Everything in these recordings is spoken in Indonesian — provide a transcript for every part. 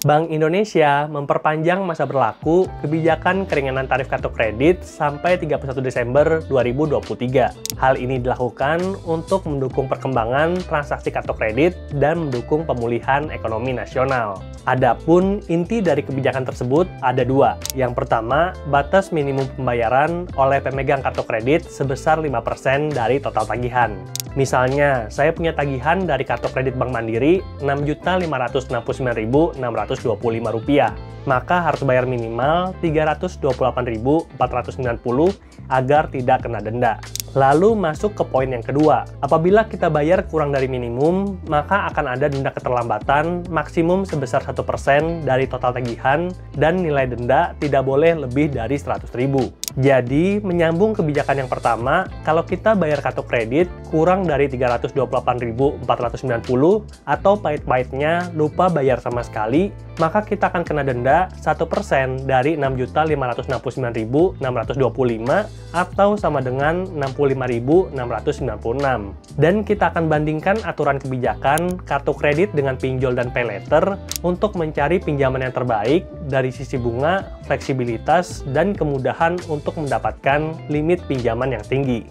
Bank Indonesia memperpanjang masa berlaku kebijakan keringanan tarif kartu kredit sampai 31 Desember 2023. Hal ini dilakukan untuk mendukung perkembangan transaksi kartu kredit dan mendukung pemulihan ekonomi nasional. Adapun inti dari kebijakan tersebut ada dua. Yang pertama, batas minimum pembayaran oleh pemegang kartu kredit sebesar 5% dari total tagihan. Misalnya, saya punya tagihan dari kartu kredit Bank Mandiri Rp6.569.625, maka harus bayar minimal Rp328.490 agar tidak kena denda. Lalu masuk ke poin yang kedua. Apabila kita bayar kurang dari minimum, maka akan ada denda keterlambatan maksimum sebesar 1% dari total tagihan dan nilai denda tidak boleh lebih dari Rp100.000. Jadi, menyambung kebijakan yang pertama, kalau kita bayar kartu kredit kurang dari Rp328.490 atau pahit-pahitnya lupa bayar sama sekali, maka kita akan kena denda 1% dari Rp6.569.625 atau sama dengan Rp65.696. Dan kita akan bandingkan aturan kebijakan kartu kredit dengan pinjol dan paylater untuk mencari pinjaman yang terbaik dari sisi bunga, fleksibilitas, dan kemudahan untuk mendapatkan limit pinjaman yang tinggi.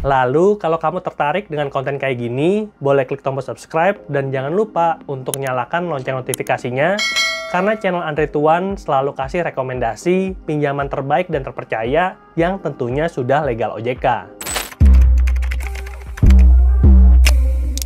Lalu, kalau kamu tertarik dengan konten kayak gini, boleh klik tombol subscribe dan jangan lupa untuk nyalakan lonceng notifikasinya, karena channel Andre Tuan selalu kasih rekomendasi pinjaman terbaik dan terpercaya yang tentunya sudah legal OJK.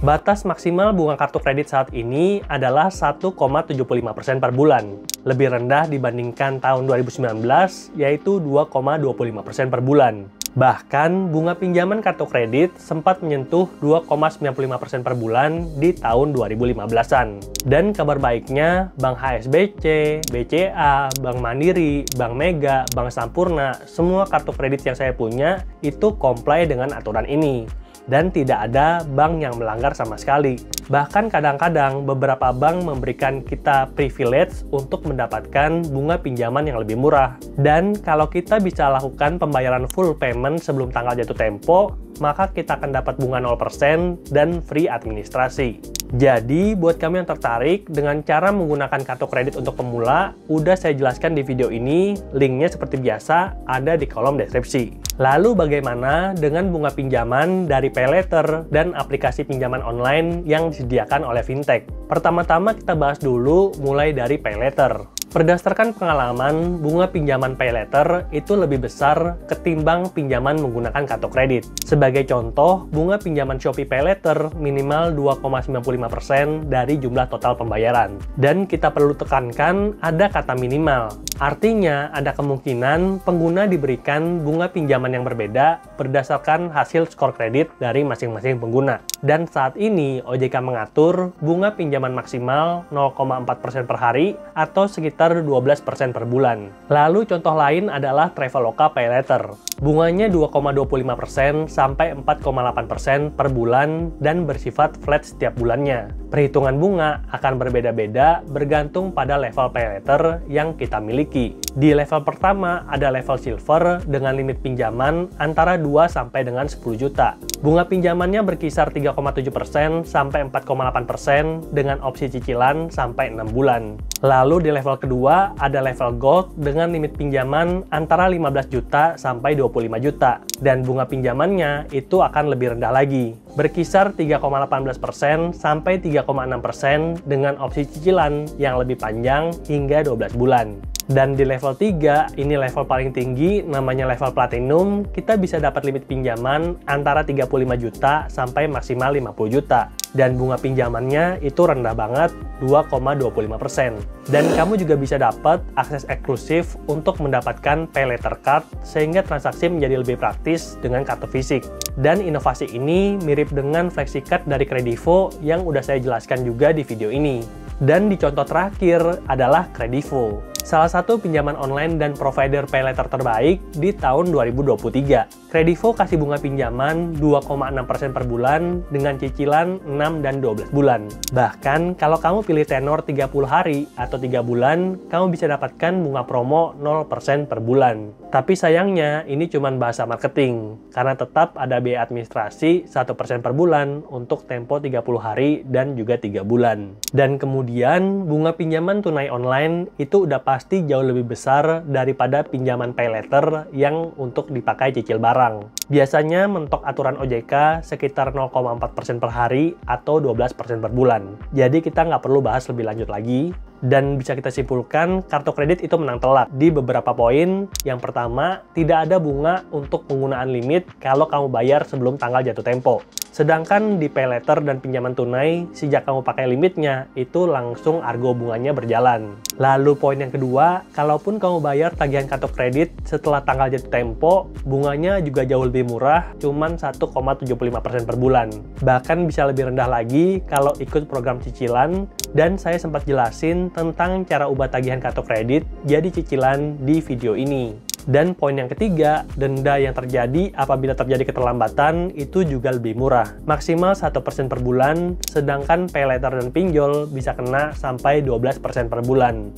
Batas maksimal bunga kartu kredit saat ini adalah 1,75% per bulan. Lebih rendah dibandingkan tahun 2019, yaitu 2,25% per bulan. Bahkan, bunga pinjaman kartu kredit sempat menyentuh 2,95% per bulan di tahun 2015-an. Dan kabar baiknya, Bank HSBC, BCA, Bank Mandiri, Bank Mega, Bank Sampurna, semua kartu kredit yang saya punya itu comply dengan aturan ini. Dan tidak ada bank yang melanggar sama sekali. Bahkan kadang-kadang beberapa bank memberikan kita privilege untuk mendapatkan bunga pinjaman yang lebih murah. Dan kalau kita bisa lakukan pembayaran full payment sebelum tanggal jatuh tempo, maka kita akan dapat bunga 0% dan free administrasi. Jadi, buat kamu yang tertarik dengan cara menggunakan kartu kredit untuk pemula, udah saya jelaskan di video ini, linknya seperti biasa ada di kolom deskripsi. Lalu bagaimana dengan bunga pinjaman dari paylater dan aplikasi pinjaman online yang disediakan oleh fintech? Pertama-tama kita bahas dulu mulai dari paylater. Berdasarkan pengalaman, bunga pinjaman paylater itu lebih besar ketimbang pinjaman menggunakan kartu kredit. Sebagai contoh, bunga pinjaman Shopee paylater minimal 2,95% dari jumlah total pembayaran. Dan kita perlu tekankan ada kata minimal. Artinya, ada kemungkinan pengguna diberikan bunga pinjaman yang berbeda berdasarkan hasil skor kredit dari masing-masing pengguna. Dan saat ini, OJK mengatur bunga pinjaman maksimal 0,4% per hari atau sekitar 12% per bulan. Lalu contoh lain adalah Traveloka paylater. Bunganya 2,25% sampai 4,8% per bulan dan bersifat flat setiap bulannya. Perhitungan bunga akan berbeda-beda bergantung pada level paylater yang kita miliki. Di level pertama ada level silver dengan limit pinjaman antara 2 sampai dengan 10 juta. Bunga pinjamannya berkisar 3,7% sampai 4,8% dengan opsi cicilan sampai 6 bulan. Lalu di level kedua ada level gold dengan limit pinjaman antara 15 juta sampai 25 juta. Dan bunga pinjamannya itu akan lebih rendah lagi, berkisar 3,18% sampai 3,6% dengan opsi cicilan yang lebih panjang hingga 12 bulan. Dan di level 3, ini level paling tinggi, namanya level platinum, kita bisa dapat limit pinjaman antara 35 juta sampai maksimal 50 juta. Dan bunga pinjamannya itu rendah banget, 2,25%. Dan kamu juga bisa dapat akses eksklusif untuk mendapatkan paylater card, sehingga transaksi menjadi lebih praktis dengan kartu fisik. Dan inovasi ini mirip dengan FlexiCard dari Kredivo yang udah saya jelaskan juga di video ini. Dan di contoh terakhir adalah Kredivo. salah satu pinjaman online dan provider paylater terbaik di tahun 2023. Kredivo kasih bunga pinjaman 2,6% per bulan dengan cicilan 6 dan 12 bulan. Bahkan kalau kamu pilih tenor 30 hari atau 3 bulan, kamu bisa dapatkan bunga promo 0% per bulan. Tapi sayangnya ini cuma bahasa marketing, karena tetap ada biaya administrasi 1% per bulan untuk tempo 30 hari dan juga 3 bulan. Dan kemudian bunga pinjaman tunai online itu udah pasti jauh lebih besar daripada pinjaman paylater yang untuk dipakai cicil barang. Biasanya mentok aturan OJK sekitar 0,4% per hari atau 12% per bulan. Jadi kita nggak perlu bahas lebih lanjut lagi. Dan bisa kita simpulkan, kartu kredit itu menang telak di beberapa poin. Yang pertama, tidak ada bunga untuk penggunaan limit kalau kamu bayar sebelum tanggal jatuh tempo. Sedangkan di paylater dan pinjaman tunai, sejak kamu pakai limitnya, itu langsung argo bunganya berjalan. Lalu poin yang kedua, kalaupun kamu bayar tagihan kartu kredit setelah tanggal jatuh tempo, bunganya juga jauh lebih murah, cuman 1,75% per bulan. Bahkan bisa lebih rendah lagi kalau ikut program cicilan, dan saya sempat jelasin tentang cara ubah tagihan kartu kredit jadi cicilan di video ini. Dan poin yang ketiga, denda yang terjadi apabila terjadi keterlambatan itu juga lebih murah. Maksimal 1% per bulan, sedangkan paylater dan pinjol bisa kena sampai 12% per bulan.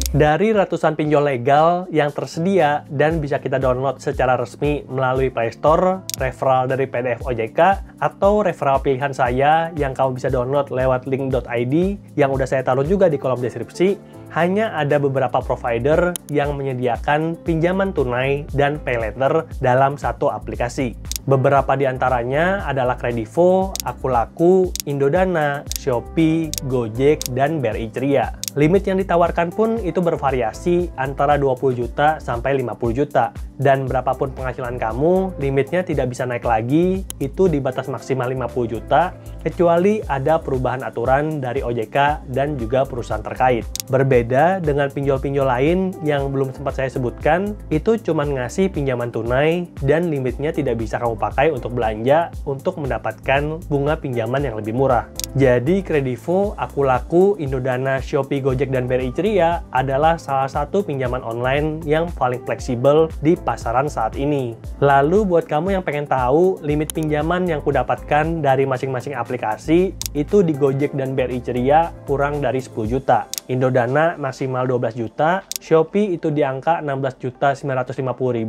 Dari ratusan pinjol legal yang tersedia dan bisa kita download secara resmi melalui Play Store, referral dari PDF OJK, atau referral pilihan saya yang kamu bisa download lewat link.id yang udah saya taruh juga di kolom deskripsi, hanya ada beberapa provider yang menyediakan pinjaman tunai dan paylater dalam satu aplikasi. Beberapa di antaranya adalah Kredivo, Akulaku, Indodana, Shopee, Gojek, dan BRI Ceria. Limit yang ditawarkan pun itu bervariasi antara 20 juta sampai 50 juta. Dan berapapun penghasilan kamu, limitnya tidak bisa naik lagi, itu di batas maksimal 50 juta, kecuali ada perubahan aturan dari OJK dan juga perusahaan terkait. Berbeda dengan pinjol-pinjol lain yang belum sempat saya sebutkan, itu cuma ngasih pinjaman tunai dan limitnya tidak bisa kamu pakai untuk belanja untuk mendapatkan bunga pinjaman yang lebih murah. Jadi Kredivo, Akulaku, Indodana, Shopee, Gojek, dan BRI Ceria adalah salah satu pinjaman online yang paling fleksibel di pasaran saat ini. Lalu buat kamu yang pengen tahu limit pinjaman yang kudapatkan dari masing-masing aplikasi, itu di Gojek dan BRI Ceria kurang dari 10 juta. Indodana maksimal 12 juta, Shopee itu di angka 16.950.000,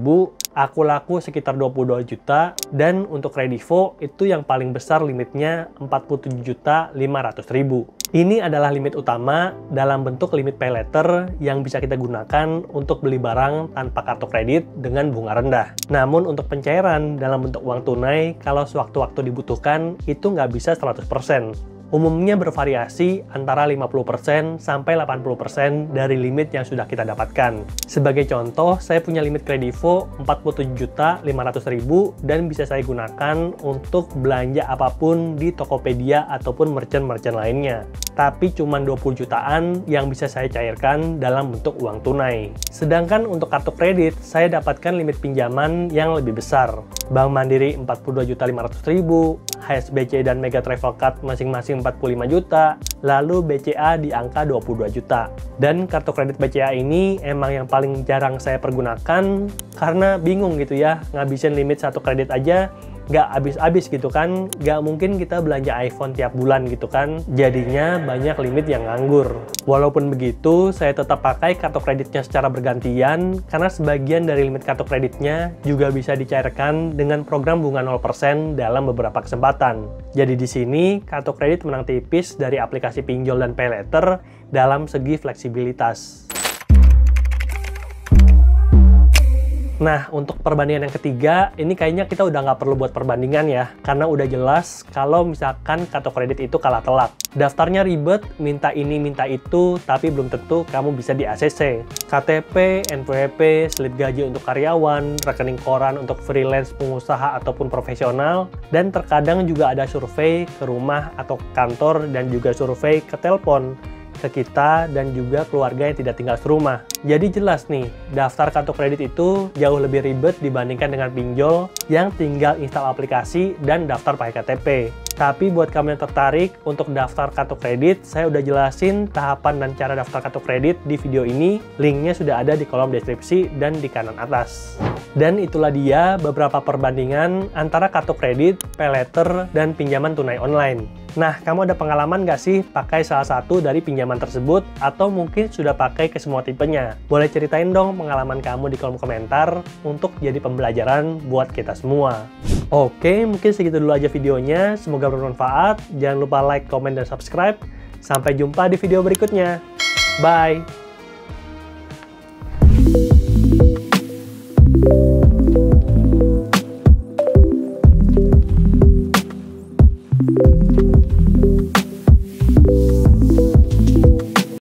Akulaku sekitar 22 juta, dan untuk Kredivo itu yang paling besar limitnya 47.500.000. Ini adalah limit utama dalam bentuk limit paylater yang bisa kita gunakan untuk beli barang tanpa kartu kredit dengan bunga rendah. Namun untuk pencairan dalam bentuk uang tunai, kalau sewaktu-waktu dibutuhkan, itu nggak bisa 100%. Umumnya bervariasi antara 50% sampai 80% dari limit yang sudah kita dapatkan. Sebagai contoh, saya punya limit Kredivo 47.500.000 dan bisa saya gunakan untuk belanja apapun di Tokopedia ataupun merchant-merchant lainnya. Tapi cuma 20 jutaan yang bisa saya cairkan dalam bentuk uang tunai. Sedangkan untuk kartu kredit, saya dapatkan limit pinjaman yang lebih besar. Bank Mandiri 42.500.000, HSBC dan Mega Travel Card masing-masing 45 juta, lalu BCA di angka 22 juta. Dan kartu kredit BCA ini emang yang paling jarang saya pergunakan karena bingung gitu ya, ngabisin limit satu kredit aja nggak habis-habis gitu kan, nggak mungkin kita belanja iPhone tiap bulan gitu kan, jadinya banyak limit yang nganggur. Walaupun begitu, saya tetap pakai kartu kreditnya secara bergantian karena sebagian dari limit kartu kreditnya juga bisa dicairkan dengan program bunga 0% dalam beberapa kesempatan. Jadi di sini kartu kredit menang tipis dari aplikasi pinjol dan paylater dalam segi fleksibilitas. Nah, untuk perbandingan yang ketiga, ini kayaknya kita udah nggak perlu buat perbandingan ya, karena udah jelas kalau misalkan kartu kredit itu kalah telak. Daftarnya ribet, minta ini, minta itu, tapi belum tentu kamu bisa di ACC. KTP, NPWP, slip gaji untuk karyawan, rekening koran untuk freelance, pengusaha, ataupun profesional, dan terkadang juga ada survei ke rumah atau kantor dan juga survei ke telepon. ke kita dan juga keluarga yang tidak tinggal serumah. Jadi jelas nih, daftar kartu kredit itu jauh lebih ribet dibandingkan dengan pinjol yang tinggal install aplikasi dan daftar pakai KTP. Tapi buat kamu yang tertarik untuk daftar kartu kredit, saya udah jelasin tahapan dan cara daftar kartu kredit di video ini. Linknya sudah ada di kolom deskripsi dan di kanan atas. Dan itulah dia beberapa perbandingan antara kartu kredit, paylater, dan pinjaman tunai online. Nah, kamu ada pengalaman nggak sih pakai salah satu dari pinjaman tersebut? Atau mungkin sudah pakai ke semua tipenya? Boleh ceritain dong pengalaman kamu di kolom komentar untuk jadi pembelajaran buat kita semua. Oke, mungkin segitu dulu aja videonya. Semoga bermanfaat. Jangan lupa like, komen, dan subscribe. Sampai jumpa di video berikutnya. Bye!